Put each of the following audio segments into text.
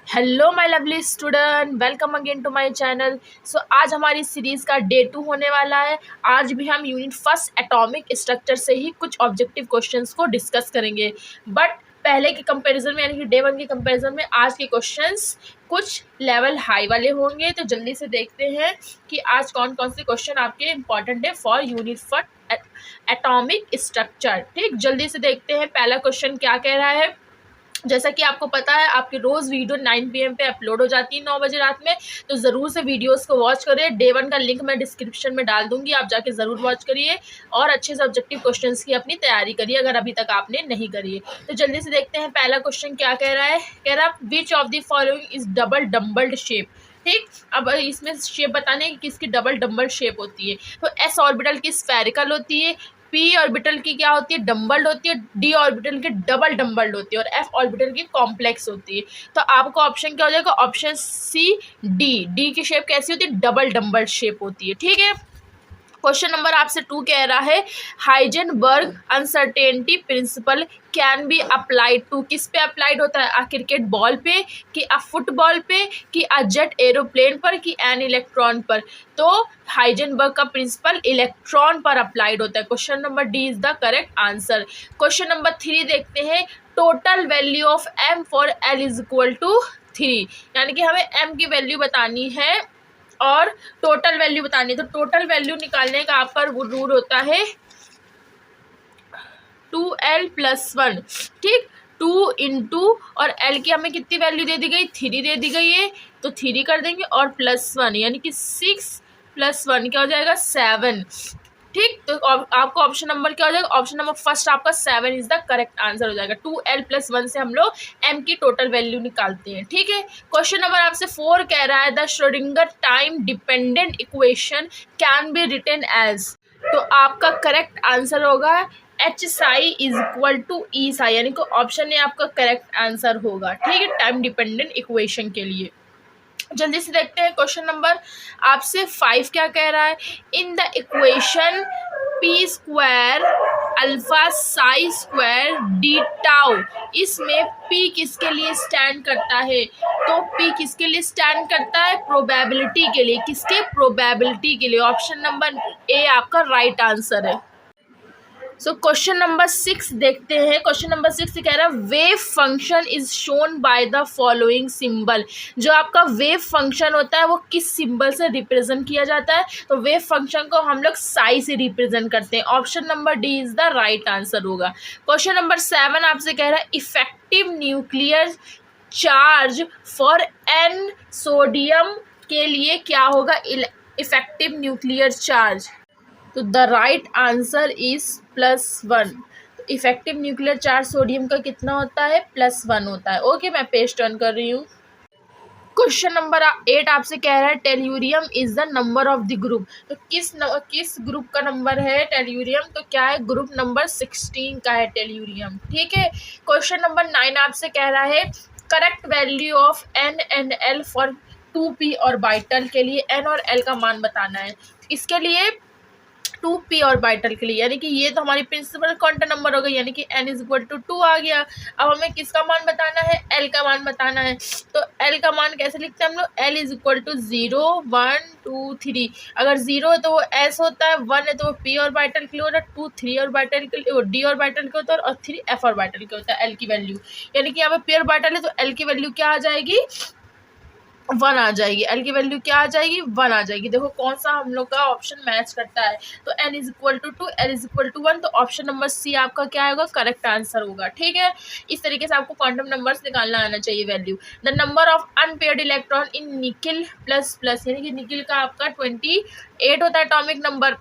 Hello my lovely student, welcome again to my channel. So आज हमारी series का day 2 होने वाला है। आज भी हम यूनिट फर्स्ट एटॉमिक स्ट्रक्चर से ही कुछ ऑब्जेक्टिव क्वेश्चंस को डिस्कस करेंगे। बट पहले के कंपैरिजन में यानी कि डे 1 के कंपैरिजन में आज के क्वेश्चंस कुछ लेवल हाई वाले होंगे। तो जल्दी से देखते हैं कि आज कौन कौन से क्वेश्चन आपके इम्पॉर्टेंट है for unit first atomic structure. ठीक, जल्दी से देखते हैं पहला क्वेश्चन क्या कह रहा है। जैसा कि आपको पता है आपकी रोज़ वीडियो 9 PM पे अपलोड हो जाती है 9 बजे रात में, तो ज़रूर से वीडियोस को वॉच करें। डे 1 का लिंक मैं डिस्क्रिप्शन में डाल दूंगी, आप जाके ज़रूर वॉच करिए और अच्छे से ऑब्जेक्टिव क्वेश्चंस की अपनी तैयारी करिए अगर अभी तक आपने नहीं करी है। तो जल्दी से देखते हैं पहला क्वेश्चन क्या कह रहा है। कह रहा है which of the following is double dumbbell shape. ठीक, अब इसमें शेप बताने की किसकी डबल डम्बल शेप होती है। तो एस ऑर्बिटल की स्फेरिकल होती है, पी ऑर्बिटल की क्या होती है, डम्बल्ड होती है, डी ऑर्बिटल की डबल डम्बल्ड होती है और एफ ऑर्बिटल की कॉम्प्लेक्स होती है। तो आपको ऑप्शन क्या हो जाएगा, ऑप्शन सी डी की शेप कैसी होती है, डबल डम्बल्ड शेप होती है। ठीक है, क्वेश्चन नंबर आपसे 2 कह रहा है Heisenberg uncertainty principle can be applied to. किस पे अप्लाइड होता है, आ क्रिकेट बॉल पे, कि आ फुटबॉल पे, कि आ जेट एरोप्लेन पर, कि एन इलेक्ट्रॉन पर। तो हाइजेनबर्ग का प्रिंसिपल इलेक्ट्रॉन पर अप्लाइड होता है। Question number D is the correct answer. Question number 3 देखते हैं total value of M for L is equal to 3, यानी कि हमें एम की वैल्यू बतानी है और टोटल वैल्यू बतानी है। तो टोटल वैल्यू निकालने का आपका रूल होता है 2l+1। ठीक, 2 इंटू और l की हमें कितनी वैल्यू दे दी गई, 3 दे दी गई है, तो 3 कर देंगे और +1 यानी कि 6 + 1 क्या हो जाएगा 7। ठीक, तो आपको ऑप्शन नंबर क्या हो जाएगा, ऑप्शन नंबर फर्स्ट आपका 7 इज द करेक्ट आंसर हो जाएगा। 2l+1 से हम लोग m की टोटल वैल्यू निकालते हैं। ठीक है, क्वेश्चन नंबर आपसे 4 कह रहा है the Schrodinger time dependent equation can be written as. तो आपका करेक्ट आंसर होगा H psi is equal to E psi, यानी कि ऑप्शन ए आपका करेक्ट आंसर होगा। ठीक है, टाइम डिपेंडेंट इक्वेशन के लिए। जल्दी से देखते हैं क्वेश्चन नंबर आपसे 5 क्या कह रहा है। In the equation P square alpha Sai square D tau, इसमें पी किसके लिए स्टैंड करता है। तो पी किसके लिए स्टैंड करता है, प्रोबेबिलिटी के लिए। किसके, प्रोबेबिलिटी के लिए। ऑप्शन नंबर ए आपका राइट आंसर है। सो क्वेश्चन नंबर 6 देखते हैं। क्वेश्चन नंबर 6 कह रहा है wave function is shown by the following symbol. जो आपका वेव फंक्शन होता है वो किस सिंबल से रिप्रेजेंट किया जाता है। तो वेव फंक्शन को हम लोग साई से रिप्रेजेंट करते हैं। Option number D is the right answer होगा। क्वेश्चन नंबर 7 आपसे कह रहा है effective nuclear charge for an sodium के लिए क्या होगा, इफेक्टिव न्यूक्लियर चार्ज। तो the right answer is +1। Effective nuclear charge sodium का कितना होता है, +1 होता है। ओके, मैं पेज टर्न कर रही हूँ। क्वेश्चन नंबर 8 आपसे कह रहा है tellurium is the number of the group. तो किस ग्रुप का नंबर है टेल्यूरियम, तो क्या है, ग्रुप नंबर 16 का है टेल्यूरियम। ठीक है, क्वेश्चन नंबर 9 आपसे कह रहा है correct value of N and L for 2p orbital के लिए एन और एल का मान बताना है। इसके लिए 2p ऑर्बिटल के लिए, यानी कि ये तो हमारी प्रिंसिपल क्वांटम नंबर हो गई, यानी कि n इज इक्वल टू 2 आ गया। अब हमें किसका मान बताना है, l का मान बताना है। तो l का मान कैसे लिखते हैं हम लोग, l इज इक्वल टू 0 1 2 3। अगर 0 है तो वो s होता है, 1 है तो वो p ऑर्बिटल के लिए होता है, 2 3 ऑर्बिटल के लिए, d ऑर्बिटल के होता है और 3 f ऑर्बिटल के होता है l की वैल्यू। यानी कि यहाँ पे p ऑर्बिटल है तो l की वैल्यू क्या आ जाएगी, 1 आ जाएगी। एल की वैल्यू क्या आ जाएगी, 1 आ जाएगी। देखो कौन सा हम लोग का ऑप्शन मैच करता है। तो n is equal to 2, l is equal to 1, तो ऑप्शन नंबर सी आपका क्या होगा, करेक्ट आंसर होगा। ठीक है, इस तरीके से आपको क्वांटम नंबर्स निकालना आना चाहिए value. The number of unpaired electron in nickel plus plus, यानी कि निकिल का आपका 28 होता है एटॉमिक नंबर।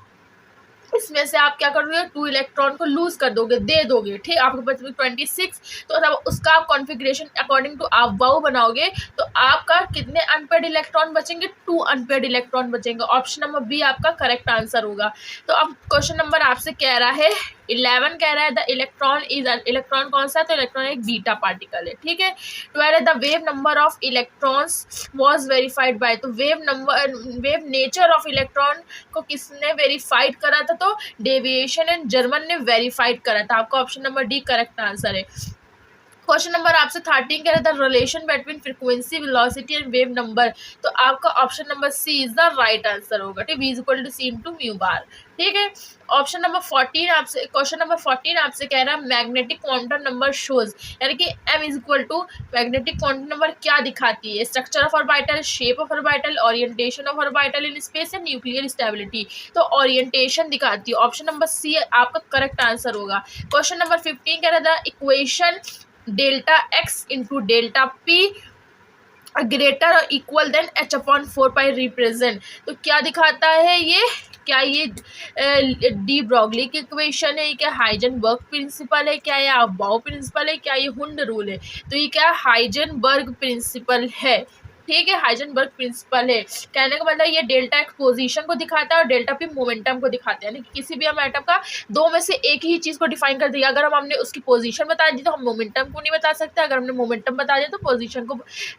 इसमें से आप क्या करोगे, 2 इलेक्ट्रॉन को लूज कर दोगे, दे दोगे। ठीक, आपके पास 26, तो अब उसका आप कॉन्फ़िगरेशन अकॉर्डिंग टू आप वाउ बनाओगे तो आपका कितने अनपेयर्ड इलेक्ट्रॉन बचेंगे, 2 अनपेयर्ड इलेक्ट्रॉन बचेंगे। ऑप्शन नंबर बी आपका करेक्ट आंसर होगा। तो अब क्वेश्चन नंबर आपसे कह रहा है 11 कह रहा है द इलेक्ट्रॉन इज, इलेक्ट्रॉन कौन सा है, तो इलेक्ट्रॉन एक बीटा पार्टिकल है। ठीक है, 12 the wave number of electrons was verified by. तो वेव नेचर ऑफ इलेक्ट्रॉन को किसने वेरीफाइड करा था, तो डेविएशन एंड जर्मन ने वेरीफाइड करा था। आपका option number D correct answer है। क्वेश्चन नंबर आपसे 13 कह रहा था relation between frequency velocity and wave number, तो आपका option number C is the right answer होगा। ठीक, v equal to C into mu bar. ठीक है, ऑप्शन नंबर 14 आपसे, क्वेश्चन नंबर 14 आपसे कह रहा है मैग्नेटिक क्वांटम नंबर शोज, यानी कि m is equal to magnetic quantum number क्या दिखाती है? Structure of orbital, shape of orbital, orientation of orbital in space and nuclear stability. तो ओरिएंटेशन दिखाती है, ऑप्शन नंबर सी आपका करेक्ट आंसर होगा। क्वेश्चन नंबर 15 कह रहा था equation delta X into delta P greater और equal than H upon 4 pi represent, तो क्या दिखाता है ये? क्या ये डी ब्रॉगली की इक्वेशन है? क्या हाइजेनबर्ग प्रिंसिपल है? क्या ये अबाउ प्रिंसिपल है? क्या ये हुंड रूल है? तो ये क्या हाइजेनबर्ग प्रिंसिपल है। ठीक है, हाइजेनबर्ग प्रिंसिपल है। कहने का मतलब ये डेल्टा एक्स पोजीशन को दिखाता है और डेल्टा पी मोमेंटम को दिखाता है, यानी कि किसी भी हम एटम का दो में से एक ही चीज़ को डिफाइन कर दिया। अगर हमने उसकी पोजीशन बता दी तो हम मोमेंटम को नहीं बता सकते, अगर हमने मोमेंटम बता दिया तो पोजीशन को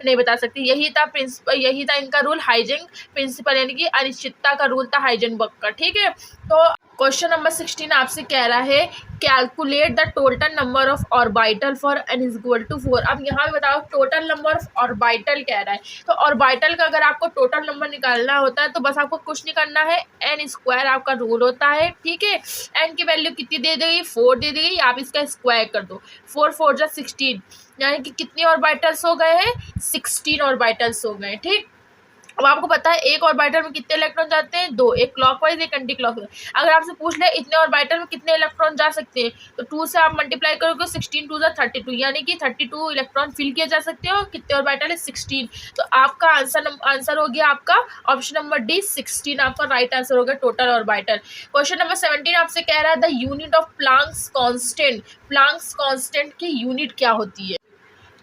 नहीं बता सकते। यही था प्रिंसिपल, यही था इनका रूल, हाइजेन प्रिंसिपल, यानी कि अनिश्चितता का रूल था हाइजेनबर्ग का। ठीक है, तो क्वेश्चन नंबर 16 आपसे कह रहा है calculate the total number of orbital for n is equal to 4। अब यहाँ पे बताओ टोटल नंबर ऑफ ऑर्बिटल कह रहा है, तो ऑर्बिटल का अगर आपको टोटल नंबर निकालना होता है तो बस आपको कुछ नहीं करना है, n स्क्वायर आपका रूल होता है। ठीक है, n की वैल्यू कितनी दे दी गई? 4 दे दी गई, आप इसका स्क्वायर कर दो, 4 4 जा 16, यानी कि कितने ऑर्बिटल्स हो गए हैं? 16 ऑर्बिटल्स हो गए। ठीक, अब आपको पता है एक ऑर्बिटल में कितने इलेक्ट्रॉन जाते हैं? 2, एक क्लॉकवाइज एक एंटी क्लॉकवाइज। अगर आपसे पूछ ले इतने ऑर्बिटल में कितने इलेक्ट्रॉन जा सकते हैं, तो 2 से आप मल्टीप्लाई करोगे, 16 2 32, यानी कि 32 इलेक्ट्रॉन फिल किए जा सकते हो। कितने ऑर्बिटल है? 16। तो आपका आंसर हो गया आपका ऑप्शन नंबर डी 16 आपका राइट आंसर हो गया टोटल ऑर्बिटल। क्वेश्चन नंबर 17 आपसे कह रहा है the unit of Planck's constant, Planck's constant की यूनिट क्या होती है?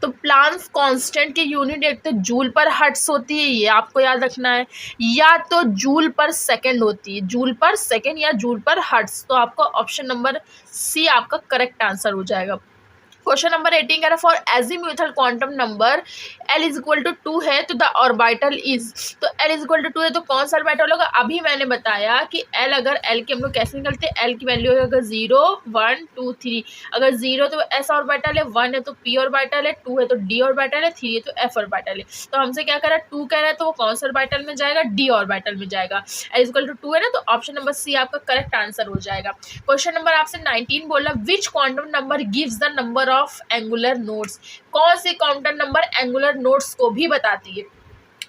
तो प्लांक्स कांस्टेंट की यूनिट एक तो जूल पर हर्ट्ज होती है, ये आपको याद रखना है, या तो जूल पर सेकंड होती है, जूल पर सेकंड या जूल पर हर्ट्ज। तो आपका ऑप्शन नंबर सी आपका करेक्ट आंसर हो जाएगा। क्वेश्चन नंबर 18 कह रहा है for azimuthal quantum number L is equal to 2 है तो द ऑर्बिटल इज, तो L इज इक्वल टू 2 है तो कौन सा ऑर्बिटल होगा? अभी मैंने बताया कि L, अगर L की हम लोग कैसे निकलते हैं, L की वैल्यू होगा 0 1 2 3, अगर 0 तो S ऑर्बिटल है, 1 है तो P ऑर्बिटल है, 2 है तो D ऑर्बिटल है, 3 है तो F ऑर्बिटल है। तो हमसे क्या कर रहा है? 2 कह रहा है, तो वो कौन सा ऑर्बिटल में जाएगा? D ऑर्बिटल में जाएगा। L इज इक्वल टू 2 है ना, तो ऑप्शन नंबर सी आपका करेक्ट आंसर हो जाएगा। क्वेश्चन नंबर आपसे 19 बोला which quantum number gives the number of angular nodes, कौन सी क्वांटम नंबर एंगुलर नोड्स को भी बताती है?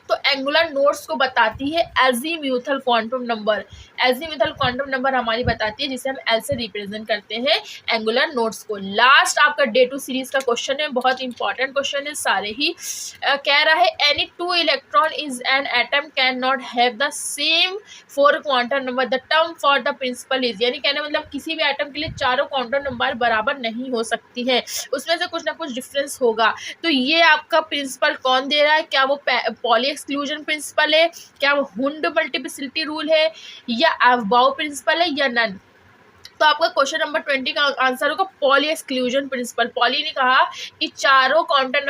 तो एंगुलर नोड्स को बताती है azimuthal quantum number, azimuthal quantum number हमारी बताती है जिसे हम एल से रिप्रेजेंट करते हैं एंगुलर नोड्स को। लास्ट आपका डे 2 सीरीज का क्वेश्चन है, बहुत इंपॉर्टेंट क्वेश्चन है सारे ही। कह रहा है any 2 electron is an atom can not have the same 4 quantum number, the term for the principle is, यानी कहने मतलब किसी भी एटम के लिए चारों क्वांटम नंबर बराबर नहीं हो सकती है, उसमें से कुछ ना कुछ डिफरेंस होगा। तो ये आपका प्रिंसिपल कौन दे रहा है? क्या वो पॉली एक्सक्लूजन प्रिंसिपल है, क्या वो हुंड मल्टीप्लिसिटी रूल है, या अबाउ प्रिंसिपल है, या नन? तो आपका क्वेश्चन नंबर 20 का आंसर होगा पॉली एक्सक्लूजन प्रिंसिपल। पॉली ने कहा कि चारों क्वांटम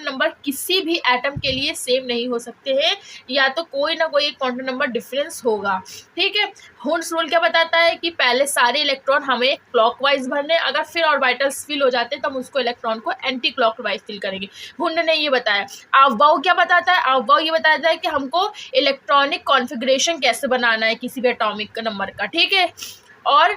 नंबर किसी भी एटम के लिए सेम नहीं हो सकते हैं, या तो कोई ना कोई एक क्वांटम नंबर डिफरेंस होगा। ठीक है, हुंड्स रूल क्या बताता है कि पहले सारे इलेक्ट्रॉन हमें क्लॉकवाइज भरने, अगर फिर ऑर्बिटल्स फिल हो जाते हैं तो हम उसको इलेक्ट्रॉन को एंटी क्लॉकवाइज फिल करेंगे। हुंड ने ये बताया। अबाउ क्या बताता है? अबाउ ये बताता है कि हमको इलेक्ट्रॉनिक कॉन्फ़िगरेशन कैसे बनाना है किसी भी एटॉमिक नंबर का। ठीक है, और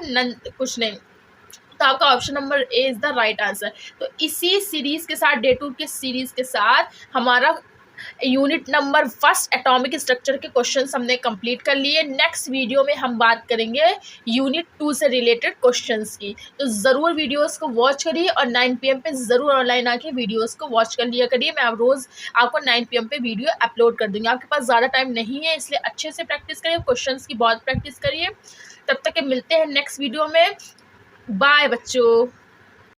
कुछ नहीं, तो आपका option number A is the right answer. तो इसी सीरीज़ के साथ डे 2 के सीरीज़ के साथ हमारा unit number first atomic structure के क्वेश्चंस हमने कंप्लीट कर लिए। नेक्स्ट वीडियो में हम बात करेंगे यूनिट 2 से रिलेटेड क्वेश्चंस की, तो ज़रूर वीडियोस को वॉच करिए और 9 PM पे ज़रूर ऑनलाइन आके वीडियोस को वॉच कर लिया करिए। मैं अब रोज़ आपको 9 PM पे वीडियो अपलोड कर दूँगी। आपके पास ज़्यादा टाइम नहीं है, इसलिए अच्छे से प्रैक्टिस करिए, क्वेश्चंस की बहुत प्रैक्टिस करिए। तब तक के मिलते हैं नेक्स्ट वीडियो में। बाय बच्चों।